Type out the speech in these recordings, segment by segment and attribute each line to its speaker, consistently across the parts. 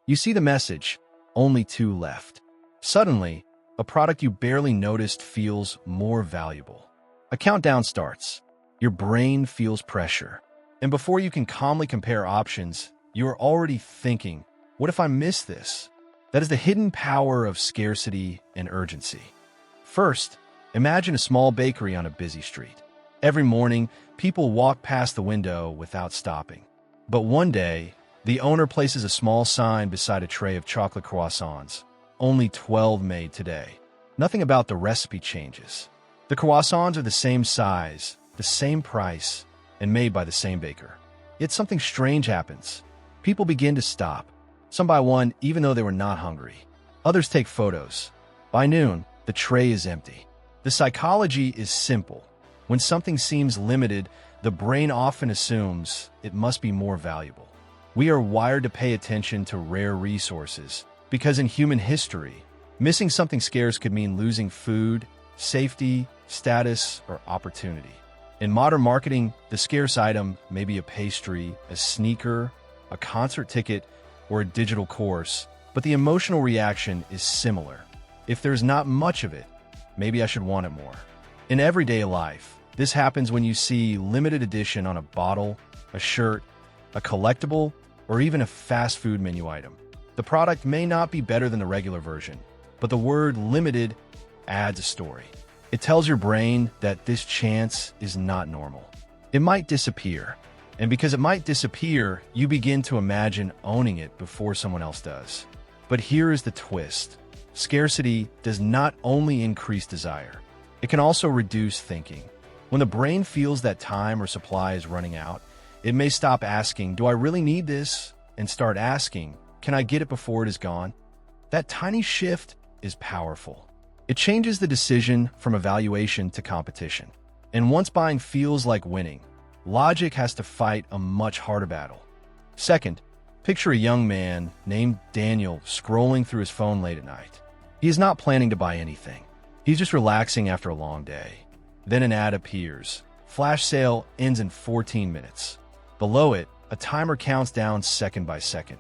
Speaker 1: You see the message, only 2 left. Suddenly, a product you barely noticed feels more valuable. A countdown starts. Your brain feels pressure. And before you can calmly compare options, you are already thinking, what if I miss this? That is the hidden power of scarcity and urgency. First, imagine a small bakery on a busy street. Every morning, people walk past the window without stopping. But one day, the owner places a small sign beside a tray of chocolate croissants. Only 12 made today. Nothing about the recipe changes. The croissants are the same size, the same price, and made by the same baker. Yet something strange happens. People begin to stop. Some buy one even though they were not hungry. Others take photos. By noon, the tray is empty. The psychology is simple. When something seems limited, the brain often assumes it must be more valuable. We are wired to pay attention to rare resources because in human history, missing something scarce could mean losing food, safety, status, or opportunity. In modern marketing, the scarce item may be a pastry, a sneaker, a concert ticket, or a digital course, but the emotional reaction is similar. If there's not much of it, maybe I should want it more. In everyday life, this happens when you see limited edition on a bottle, a shirt, a collectible, or even a fast food menu item. The product may not be better than the regular version, but the word limited adds a story. It tells your brain that this chance is not normal. It might disappear. And because it might disappear, you begin to imagine owning it before someone else does. But here is the twist. Scarcity does not only increase desire, it can also reduce thinking. When the brain feels that time or supply is running out, it may stop asking, do I really need this? And start asking, can I get it before it is gone? That tiny shift is powerful. It changes the decision from evaluation to competition. And once buying feels like winning, logic has to fight a much harder battle. Second, picture a young man named Daniel scrolling through his phone late at night. He is not planning to buy anything. He's just relaxing after a long day. Then an ad appears. Flash sale ends in 14 minutes. Below it, a timer counts down second by second.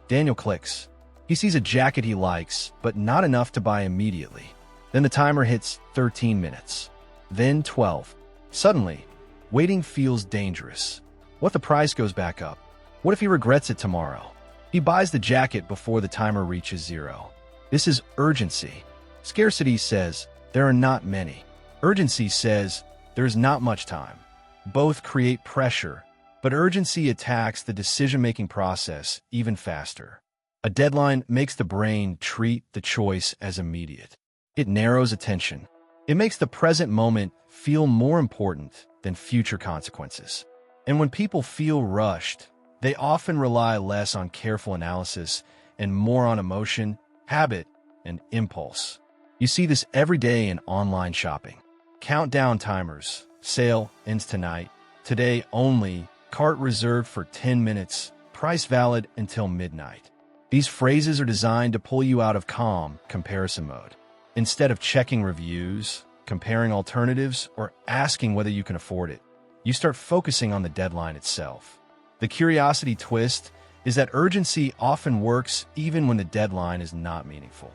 Speaker 1: Daniel clicks. He sees a jacket he likes, but not enough to buy immediately. Then the timer hits 13 minutes. Then 12. Suddenly, waiting feels dangerous. What if the price goes back up? What if he regrets it tomorrow? He buys the jacket before the timer reaches 0. This is urgency. Scarcity says, there are not many. Urgency says, there's not much time. Both create pressure, but urgency attacks the decision-making process even faster. A deadline makes the brain treat the choice as immediate. It narrows attention. It makes the present moment feel more important than future consequences. And when people feel rushed, they often rely less on careful analysis and more on emotion, habit, and impulse. You see this every day in online shopping. Countdown timers, sale ends tonight, today only, cart reserved for 10 minutes, price valid until midnight. These phrases are designed to pull you out of calm comparison mode. Instead of checking reviews, comparing alternatives, or asking whether you can afford it, you start focusing on the deadline itself. The curiosity twist is that urgency often works even when the deadline is not meaningful.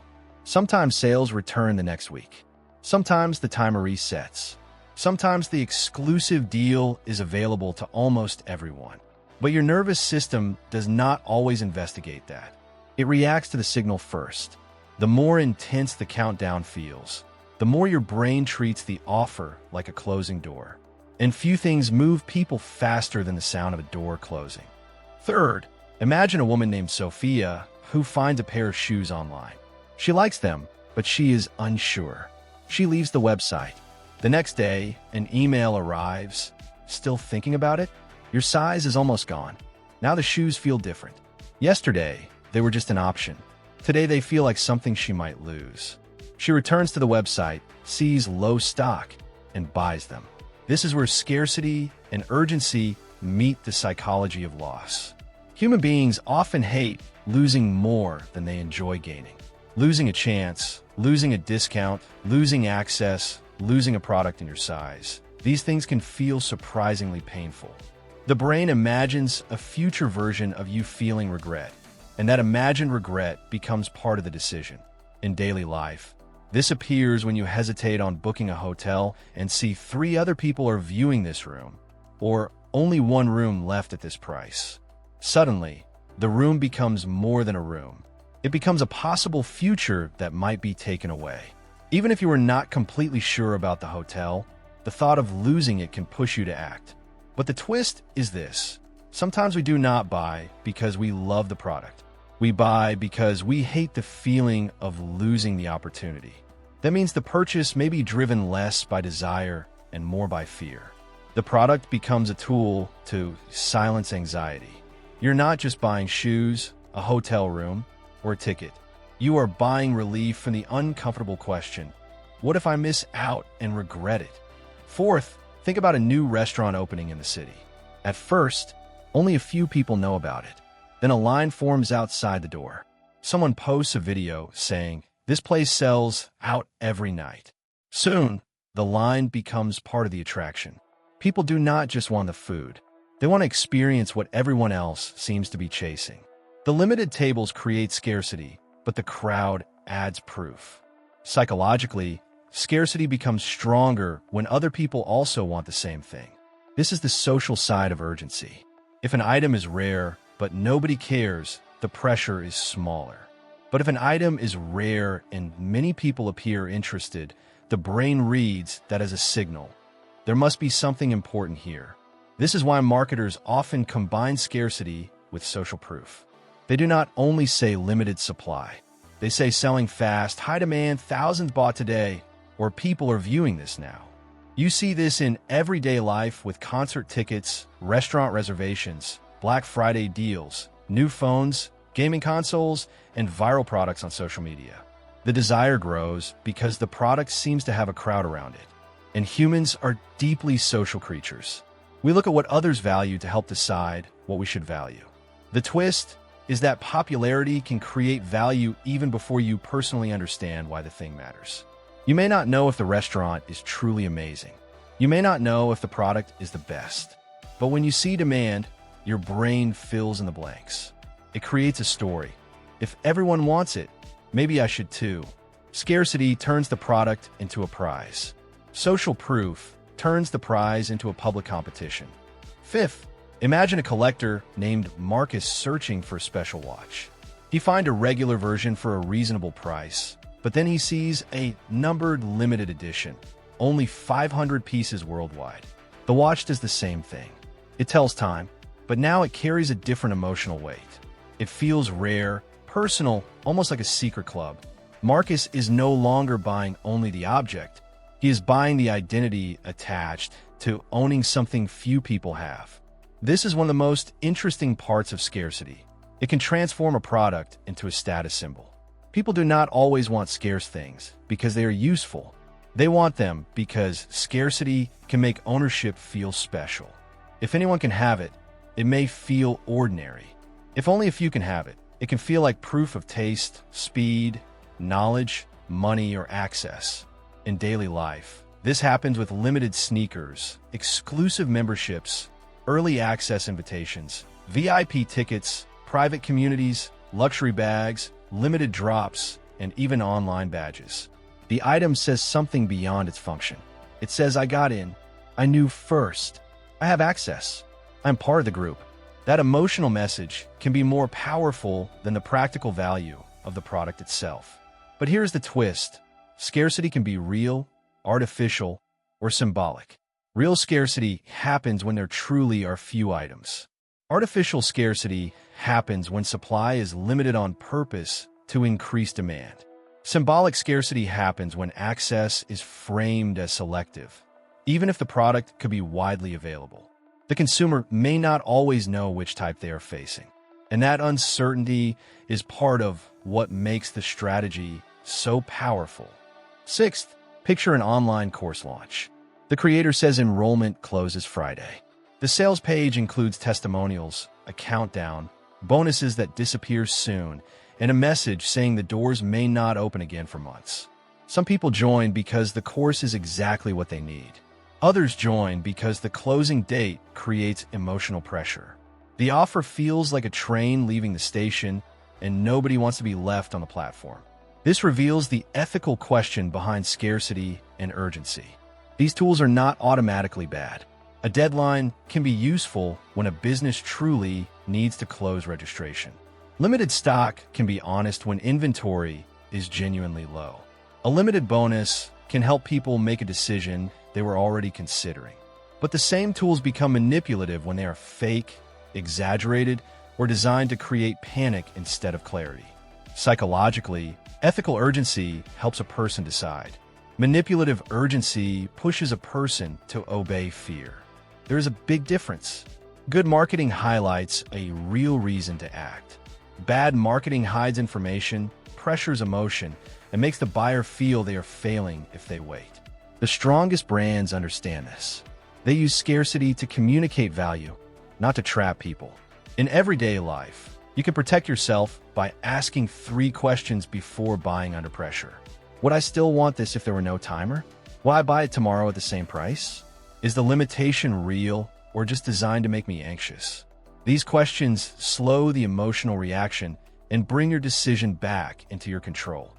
Speaker 1: Sometimes sales return the next week. Sometimes the timer resets. Sometimes the exclusive deal is available to almost everyone. But your nervous system does not always investigate that. It reacts to the signal first. The more intense the countdown feels, the more your brain treats the offer like a closing door. And few things move people faster than the sound of a door closing. Third, imagine a woman named Sophia who finds a pair of shoes online. She likes them, but she is unsure. She leaves the website. The next day, an email arrives. Still thinking about it? Your size is almost gone. Now the shoes feel different. Yesterday, they were just an option. Today they feel like something she might lose. She returns to the website, sees low stock, and buys them. This is where scarcity and urgency meet the psychology of loss. Human beings often hate losing more than they enjoy gaining. Losing a chance, losing a discount, losing access, losing a product in your size. These things can feel surprisingly painful. The brain imagines a future version of you feeling regret. and that imagined regret becomes part of the decision. In daily life, this appears when you hesitate on booking a hotel and see 3 other people are viewing this room, or only 1 room left at this price. Suddenly, the room becomes more than a room. It becomes a possible future that might be taken away. Even if you are not completely sure about the hotel, the thought of losing it can push you to act. But the twist is this. Sometimes we do not buy because we love the product. We buy because we hate the feeling of losing the opportunity. That means the purchase may be driven less by desire and more by fear. The product becomes a tool to silence anxiety. You're not just buying shoes, a hotel room, or a ticket. You are buying relief from the uncomfortable question, what if I miss out and regret it? Fourth, think about a new restaurant opening in the city. At first, only a few people know about it. Then a line forms outside the door. Someone posts a video saying, this place sells out every night. Soon, the line becomes part of the attraction. People do not just want the food. They want to experience what everyone else seems to be chasing. The limited tables create scarcity, but the crowd adds proof. Psychologically, scarcity becomes stronger when other people also want the same thing. This is the social side of urgency. If an item is rare, but nobody cares, the pressure is smaller. But if an item is rare and many people appear interested, the brain reads that as a signal. There must be something important here. This is why marketers often combine scarcity with social proof. They do not only say limited supply. They say selling fast, high demand, thousands bought today, or people are viewing this now. You see this in everyday life with concert tickets, restaurant reservations, Black Friday deals, new phones, gaming consoles, and viral products on social media. The desire grows because the product seems to have a crowd around it. And humans are deeply social creatures. We look at what others value to help decide what we should value. The twist is that popularity can create value even before you personally understand why the thing matters. You may not know if the restaurant is truly amazing. You may not know if the product is the best. But when you see demand, your brain fills in the blanks. It creates a story. If everyone wants it, maybe I should too. Scarcity turns the product into a prize. Social proof turns the prize into a public competition. Fifth, imagine a collector named Marcus searching for a special watch. He finds a regular version for a reasonable price, but then he sees a numbered limited edition, only 500 pieces worldwide. The watch does the same thing. It tells time, but now it carries a different emotional weight. It feels rare, personal, almost like a secret club. Marcus is no longer buying only the object. He is buying the identity attached to owning something few people have. This is one of the most interesting parts of scarcity. It can transform a product into a status symbol. People do not always want scarce things because they are useful. They want them because scarcity can make ownership feel special. If anyone can have it, it may feel ordinary. If only a few can have it, it can feel like proof of taste, speed, knowledge, money, or access. In daily life, this happens with limited sneakers, exclusive memberships, early access invitations, VIP tickets, private communities, luxury bags, limited drops, and even online badges. The item says something beyond its function. It says, I got in. I knew first. I have access. I'm part of the group. That emotional message can be more powerful than the practical value of the product itself. But here's the twist. Scarcity can be real, artificial, or symbolic. Real scarcity happens when there truly are few items. Artificial scarcity happens when supply is limited on purpose to increase demand. Symbolic scarcity happens when access is framed as selective, even if the product could be widely available. The consumer may not always know which type they are facing, and that uncertainty is part of what makes the strategy so powerful. Sixth, picture an online course launch. The creator says enrollment closes Friday. The sales page includes testimonials, a countdown, bonuses that disappear soon, and a message saying the doors may not open again for months. Some people join because the course is exactly what they need. Others join because the closing date creates emotional pressure. The offer feels like a train leaving the station, and nobody wants to be left on the platform. This reveals the ethical question behind scarcity and urgency. These tools are not automatically bad. A deadline can be useful when a business truly needs to close registration. Limited stock can be honest when inventory is genuinely low. A limited bonus can help people make a decision they were already considering. But the same tools become manipulative when they are fake, exaggerated, or designed to create panic instead of clarity. Psychologically, ethical urgency helps a person decide. Manipulative urgency pushes a person to obey fear. There is a big difference. Good marketing highlights a real reason to act. Bad marketing hides information, pressures emotion, and makes the buyer feel they are failing if they wait. The strongest brands understand this. They use scarcity to communicate value, not to trap people. In everyday life, you can protect yourself by asking 3 questions before buying under pressure. Would I still want this if there were no timer? Will I buy it tomorrow at the same price? Is the limitation real or just designed to make me anxious? These questions slow the emotional reaction and bring your decision back into your control.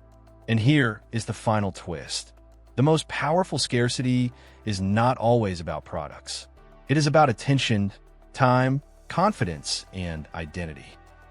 Speaker 1: And here is the final twist. The most powerful scarcity is not always about products. It is about attention, time, confidence, and identity.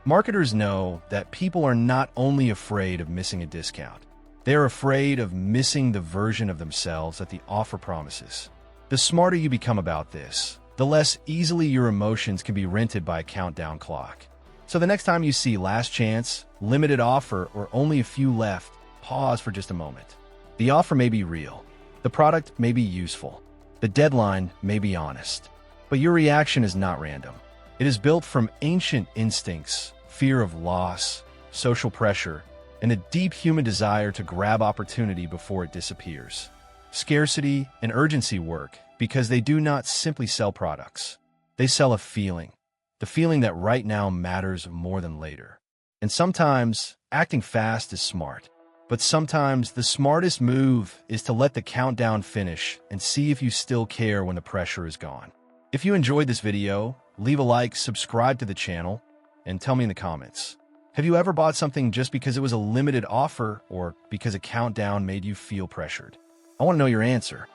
Speaker 1: Marketers know that people are not only afraid of missing a discount, they are afraid of missing the version of themselves that the offer promises. The smarter you become about this, the less easily your emotions can be rented by a countdown clock. So the next time you see last chance, limited offer, or only a few left, pause for just a moment. The offer may be real. The product may be useful. The deadline may be honest. But your reaction is not random. It is built from ancient instincts, fear of loss, social pressure, and a deep human desire to grab opportunity before it disappears. Scarcity and urgency work because they do not simply sell products. They sell a feeling, the feeling that right now matters more than later. And sometimes acting fast is smart, but sometimes the smartest move is to let the countdown finish and see if you still care when the pressure is gone. If you enjoyed this video, leave a like, subscribe to the channel, and tell me in the comments. Have you ever bought something just because it was a limited offer or because a countdown made you feel pressured? I want to know your answer.